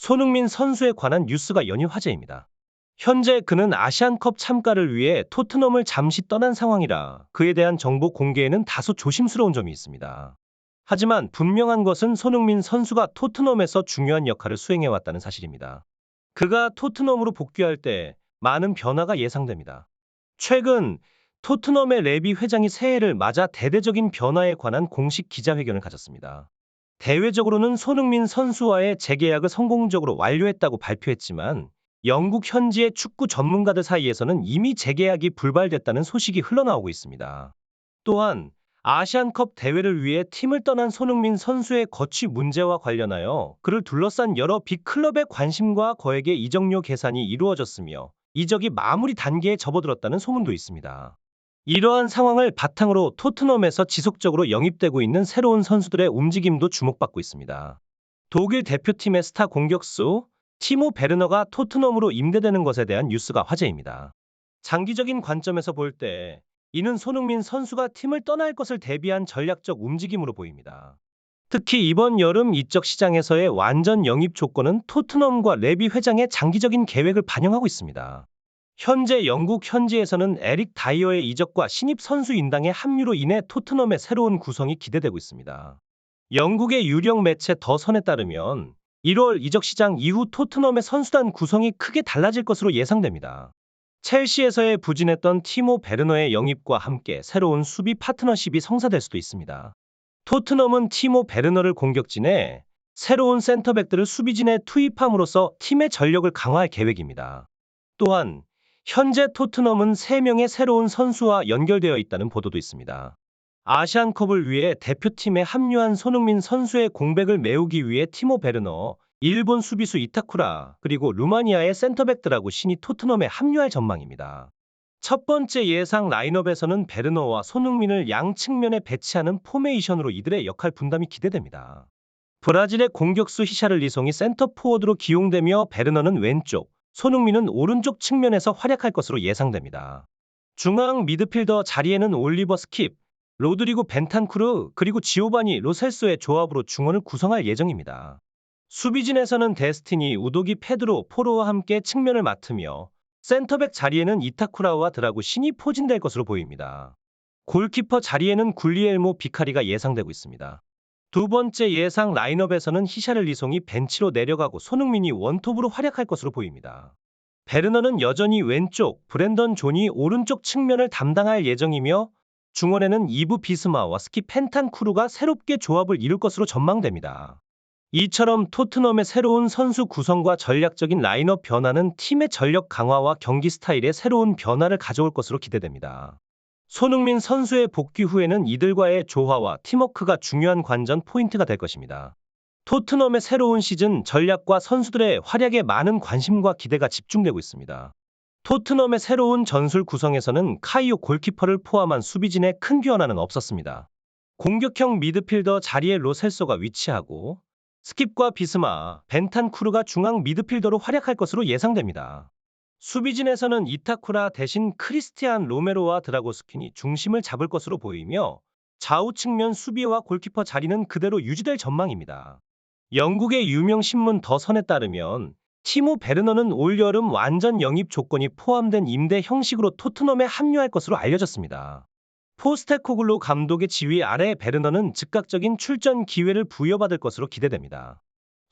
손흥민 선수에 관한 뉴스가 연일 화제입니다. 현재 그는 아시안컵 참가를 위해 토트넘을 잠시 떠난 상황이라 그에 대한 정보 공개에는 다소 조심스러운 점이 있습니다. 하지만 분명한 것은 손흥민 선수가 토트넘에서 중요한 역할을 수행해왔다는 사실입니다. 그가 토트넘으로 복귀할 때 많은 변화가 예상됩니다. 최근 토트넘의 레비 회장이 새해를 맞아 대대적인 변화에 관한 공식 기자회견을 가졌습니다. 대외적으로는 손흥민 선수와의 재계약을 성공적으로 완료했다고 발표했지만 영국 현지의 축구 전문가들 사이에서는 이미 재계약이 불발됐다는 소식이 흘러나오고 있습니다. 또한 아시안컵 대회를 위해 팀을 떠난 손흥민 선수의 거취 문제와 관련하여 그를 둘러싼 여러 빅클럽의 관심과 거액의 이적료 계산이 이루어졌으며 이적이 마무리 단계에 접어들었다는 소문도 있습니다. 이러한 상황을 바탕으로 토트넘에서 지속적으로 영입되고 있는 새로운 선수들의 움직임도 주목받고 있습니다. 독일 대표팀의 스타 공격수 티모 베르너가 토트넘으로 임대되는 것에 대한 뉴스가 화제입니다. 장기적인 관점에서 볼 때 이는 손흥민 선수가 팀을 떠날 것을 대비한 전략적 움직임으로 보입니다. 특히 이번 여름 이적 시장에서의 완전 영입 조건은 토트넘과 레비 회장의 장기적인 계획을 반영하고 있습니다. 현재 영국 현지에서는 에릭 다이어의 이적과 신입 선수 인당의 합류로 인해 토트넘의 새로운 구성이 기대되고 있습니다. 영국의 유력 매체 더 선에 따르면 1월 이적 시장 이후 토트넘의 선수단 구성이 크게 달라질 것으로 예상됩니다. 첼시에서의 부진했던 티모 베르너의 영입과 함께 새로운 수비 파트너십이 성사될 수도 있습니다. 토트넘은 티모 베르너를 공격진에 새로운 센터백들을 수비진에 투입함으로써 팀의 전력을 강화할 계획입니다. 또한 현재 토트넘은 3명의 새로운 선수와 연결되어 있다는 보도도 있습니다. 아시안컵을 위해 대표팀에 합류한 손흥민 선수의 공백을 메우기 위해 티모 베르너, 일본 수비수 이타쿠라, 그리고 루마니아의 센터백들하고 신이 토트넘에 합류할 전망입니다. 첫 번째 예상 라인업에서는 베르너와 손흥민을 양 측면에 배치하는 포메이션으로 이들의 역할 분담이 기대됩니다. 브라질의 공격수 히샤를리송이 센터 포워드로 기용되며 베르너는 왼쪽, 손흥민은 오른쪽 측면에서 활약할 것으로 예상됩니다. 중앙 미드필더 자리에는 올리버 스킵, 로드리고 벤탄쿠르, 그리고 지오바니 로셀소의 조합으로 중원을 구성할 예정입니다. 수비진에서는 데스티니, 우도기, 페드로, 포로와 함께 측면을 맡으며 센터백 자리에는 이타쿠라와 드라구 신이 포진될 것으로 보입니다. 골키퍼 자리에는 굴리엘모 비카리가 예상되고 있습니다. 두 번째 예상 라인업에서는 히샤를리송이 벤치로 내려가고 손흥민이 원톱으로 활약할 것으로 보입니다. 베르너는 여전히 왼쪽, 브랜던 존이 오른쪽 측면을 담당할 예정이며 중원에는 이브 비스마와 스키 펜탄쿠르가 새롭게 조합을 이룰 것으로 전망됩니다. 이처럼 토트넘의 새로운 선수 구성과 전략적인 라인업 변화는 팀의 전력 강화와 경기 스타일에 새로운 변화를 가져올 것으로 기대됩니다. 손흥민 선수의 복귀 후에는 이들과의 조화와 팀워크가 중요한 관전 포인트가 될 것입니다. 토트넘의 새로운 시즌 전략과 선수들의 활약에 많은 관심과 기대가 집중되고 있습니다. 토트넘의 새로운 전술 구성에서는 카이오 골키퍼를 포함한 수비진에 큰 변화는 없었습니다. 공격형 미드필더 자리에 로셀소가 위치하고 스킵과 비스마, 벤탄쿠르가 중앙 미드필더로 활약할 것으로 예상됩니다. 수비진에서는 이타쿠라 대신 크리스티안 로메로와 드라고스킨이 중심을 잡을 것으로 보이며 좌우 측면 수비와 골키퍼 자리는 그대로 유지될 전망입니다. 영국의 유명 신문 더 선에 따르면 티모 베르너는 올여름 완전 영입 조건이 포함된 임대 형식으로 토트넘에 합류할 것으로 알려졌습니다. 포스테코글루 감독의 지휘 아래 베르너는 즉각적인 출전 기회를 부여받을 것으로 기대됩니다.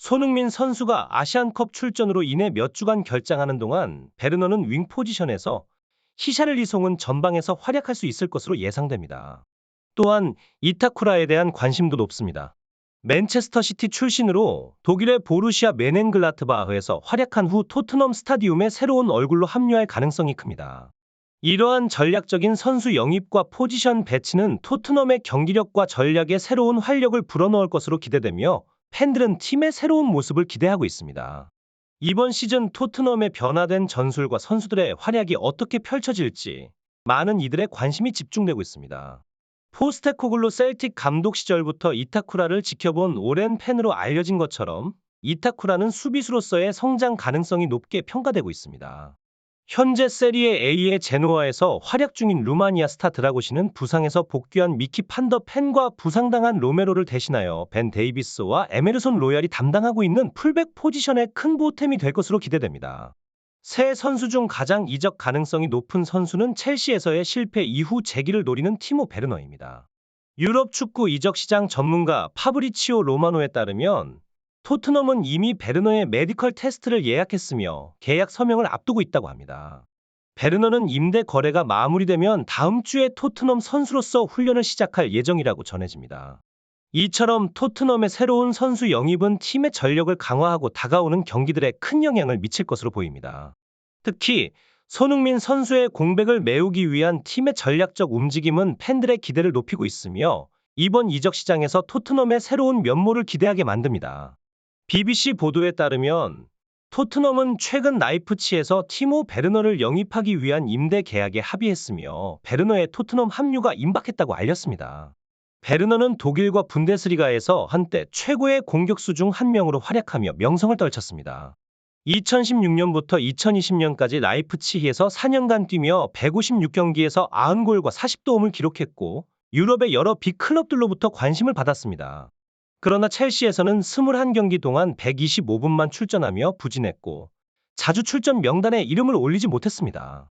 손흥민 선수가 아시안컵 출전으로 인해 몇 주간 결장하는 동안 베르너는 윙 포지션에서, 히샤를리송은 전방에서 활약할 수 있을 것으로 예상됩니다. 또한 이타쿠라에 대한 관심도 높습니다. 맨체스터 시티 출신으로 독일의 보루시아 메넨글라트바흐에서 활약한 후 토트넘 스타디움에 새로운 얼굴로 합류할 가능성이 큽니다. 이러한 전략적인 선수 영입과 포지션 배치는 토트넘의 경기력과 전략에 새로운 활력을 불어넣을 것으로 기대되며 팬들은 팀의 새로운 모습을 기대하고 있습니다. 이번 시즌 토트넘의 변화된 전술과 선수들의 활약이 어떻게 펼쳐질지 많은 이들의 관심이 집중되고 있습니다. 포스테코글루 셀틱 감독 시절부터 이타쿠라를 지켜본 오랜 팬으로 알려진 것처럼 이타쿠라는 수비수로서의 성장 가능성이 높게 평가되고 있습니다. 현재 세리에 A의 제노아에서 활약 중인 루마니아 스타 드라고시는 부상에서 복귀한 미키 판더 펜과 부상당한 로메로를 대신하여 벤 데이비스와 에메르손 로얄이 담당하고 있는 풀백 포지션에 큰 보탬이 될 것으로 기대됩니다. 세 선수 중 가장 이적 가능성이 높은 선수는 첼시에서의 실패 이후 재기를 노리는 티모 베르너입니다. 유럽 축구 이적 시장 전문가 파브리치오 로마노에 따르면 토트넘은 이미 베르너의 메디컬 테스트를 예약했으며 계약 서명을 앞두고 있다고 합니다. 베르너는 임대 거래가 마무리되면 다음 주에 토트넘 선수로서 훈련을 시작할 예정이라고 전해집니다. 이처럼 토트넘의 새로운 선수 영입은 팀의 전력을 강화하고 다가오는 경기들에 큰 영향을 미칠 것으로 보입니다. 특히 손흥민 선수의 공백을 메우기 위한 팀의 전략적 움직임은 팬들의 기대를 높이고 있으며 이번 이적 시장에서 토트넘의 새로운 면모를 기대하게 만듭니다. BBC 보도에 따르면 토트넘은 최근 라이프치히에서 티모 베르너를 영입하기 위한 임대 계약에 합의했으며 베르너의 토트넘 합류가 임박했다고 알렸습니다. 베르너는 독일과 분데스리가에서 한때 최고의 공격수 중 한 명으로 활약하며 명성을 떨쳤습니다. 2016년부터 2020년까지 라이프치히에서 4년간 뛰며 156경기에서 90골과 40도움을 기록했고 유럽의 여러 빅클럽들로부터 관심을 받았습니다. 그러나 첼시에서는 21경기 동안 125분만 출전하며 부진했고 자주 출전 명단에 이름을 올리지 못했습니다.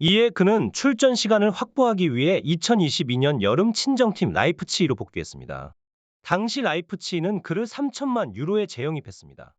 이에 그는 출전 시간을 확보하기 위해 2022년 여름 친정팀 라이프치히로 복귀했습니다. 당시 라이프치히는 그를 3천만 유로에 재영입했습니다.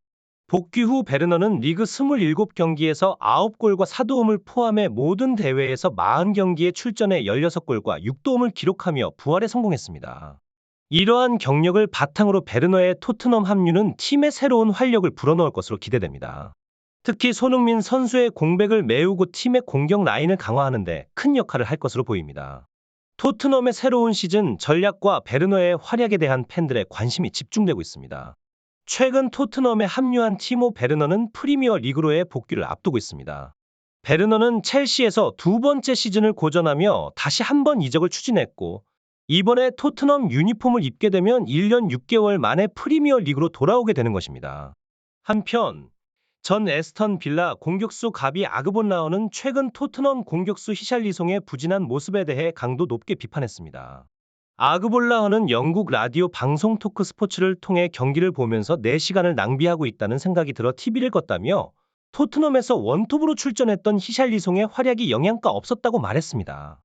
복귀 후 베르너는 리그 27경기에서 9골과 4도움을 포함해 모든 대회에서 40경기에 출전해 16골과 6도움을 기록하며 부활에 성공했습니다. 이러한 경력을 바탕으로 베르너의 토트넘 합류는 팀의 새로운 활력을 불어넣을 것으로 기대됩니다. 특히 손흥민 선수의 공백을 메우고 팀의 공격 라인을 강화하는 데 큰 역할을 할 것으로 보입니다. 토트넘의 새로운 시즌 전략과 베르너의 활약에 대한 팬들의 관심이 집중되고 있습니다. 최근 토트넘에 합류한 티모 베르너는 프리미어 리그로의 복귀를 앞두고 있습니다. 베르너는 첼시에서 두 번째 시즌을 고전하며 다시 한 번 이적을 추진했고 이번에 토트넘 유니폼을 입게 되면 1년 6개월 만에 프리미어 리그로 돌아오게 되는 것입니다. 한편 전 에스턴 빌라 공격수 가비 아그본라어는 최근 토트넘 공격수 히샬리송의 부진한 모습에 대해 강도 높게 비판했습니다. 아그볼라어는 영국 라디오 방송 토크 스포츠를 통해 경기를 보면서 내 시간을 낭비하고 있다는 생각이 들어 TV를 껐다며 토트넘에서 원톱으로 출전했던 히샬리송의 활약이 영향가 없었다고 말했습니다.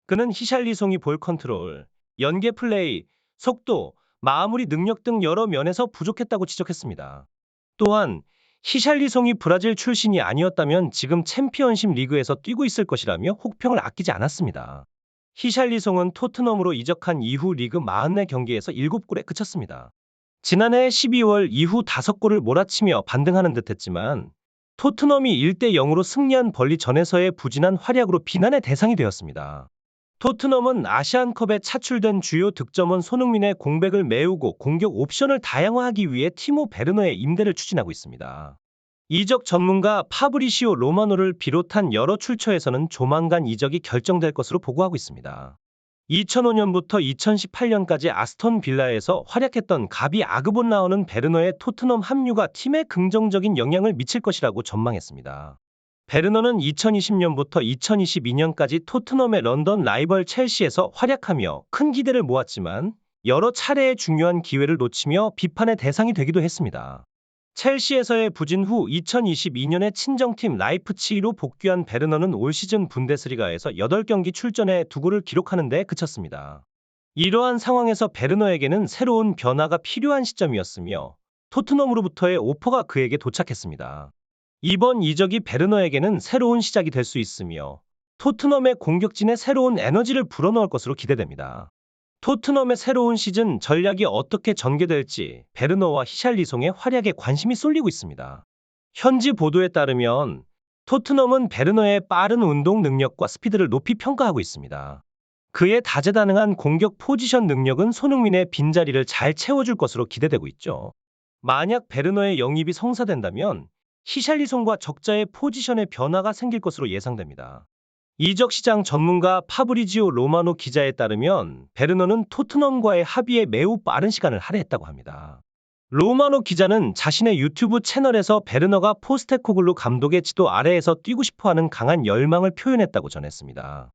그는 히샬리송이 볼 컨트롤, 연계 플레이, 속도, 마무리 능력 등 여러 면에서 부족했다고 지적했습니다. 또한 히샬리송이 브라질 출신이 아니었다면 지금 챔피언십 리그에서 뛰고 있을 것이라며 혹평을 아끼지 않았습니다. 히샬리송은 토트넘으로 이적한 이후 리그 44경기에서 7골에 그쳤습니다. 지난해 12월 이후 5골을 몰아치며 반등하는 듯했지만 토트넘이 1대0으로 승리한 벌리 전에서의 부진한 활약으로 비난의 대상이 되었습니다. 토트넘은 아시안컵에 차출된 주요 득점원 손흥민의 공백을 메우고 공격 옵션을 다양화하기 위해 티모 베르너의 임대를 추진하고 있습니다. 이적 전문가 파브리시오 로마노를 비롯한 여러 출처에서는 조만간 이적이 결정될 것으로 보고하고 있습니다. 2005년부터 2018년까지 아스톤 빌라에서 활약했던 가비 아그본라어는 베르너의 토트넘 합류가 팀에 긍정적인 영향을 미칠 것이라고 전망했습니다. 베르너는 2020년부터 2022년까지 토트넘의 런던 라이벌 첼시에서 활약하며 큰 기대를 모았지만 여러 차례의 중요한 기회를 놓치며 비판의 대상이 되기도 했습니다. 첼시에서의 부진 후 2022년에 친정팀 라이프치히로 복귀한 베르너는 올 시즌 분데스리가에서 8경기 출전해 2골을 기록하는 데 그쳤습니다. 이러한 상황에서 베르너에게는 새로운 변화가 필요한 시점이었으며 토트넘으로부터의 오퍼가 그에게 도착했습니다. 이번 이적이 베르너에게는 새로운 시작이 될 수 있으며 토트넘의 공격진에 새로운 에너지를 불어넣을 것으로 기대됩니다. 토트넘의 새로운 시즌 전략이 어떻게 전개될지 베르너와 히샬리송의 활약에 관심이 쏠리고 있습니다. 현지 보도에 따르면 토트넘은 베르너의 빠른 운동 능력과 스피드를 높이 평가하고 있습니다. 그의 다재다능한 공격 포지션 능력은 손흥민의 빈자리를 잘 채워줄 것으로 기대되고 있죠. 만약 베르너의 영입이 성사된다면 히샬리송과 적자의 포지션의 변화가 생길 것으로 예상됩니다. 이적 시장 전문가 파브리지오 로마노 기자에 따르면 베르너는 토트넘과의 합의에 매우 빠른 시간을 할애했다고 합니다. 로마노 기자는 자신의 유튜브 채널에서 베르너가 포스테코글루 감독의 지도 아래에서 뛰고 싶어하는 강한 열망을 표현했다고 전했습니다.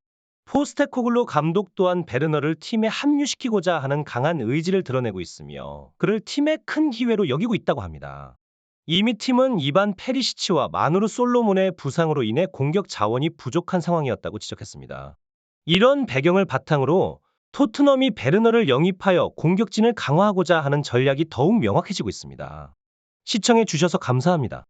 포스테코글루 감독 또한 베르너를 팀에 합류시키고자 하는 강한 의지를 드러내고 있으며 그를 팀의 큰 기회로 여기고 있다고 합니다. 이미 팀은 이반 페리시치와 마누르 솔로몬의 부상으로 인해 공격 자원이 부족한 상황이었다고 지적했습니다. 이런 배경을 바탕으로 토트넘이 베르너를 영입하여 공격진을 강화하고자 하는 전략이 더욱 명확해지고 있습니다. 시청해 주셔서 감사합니다.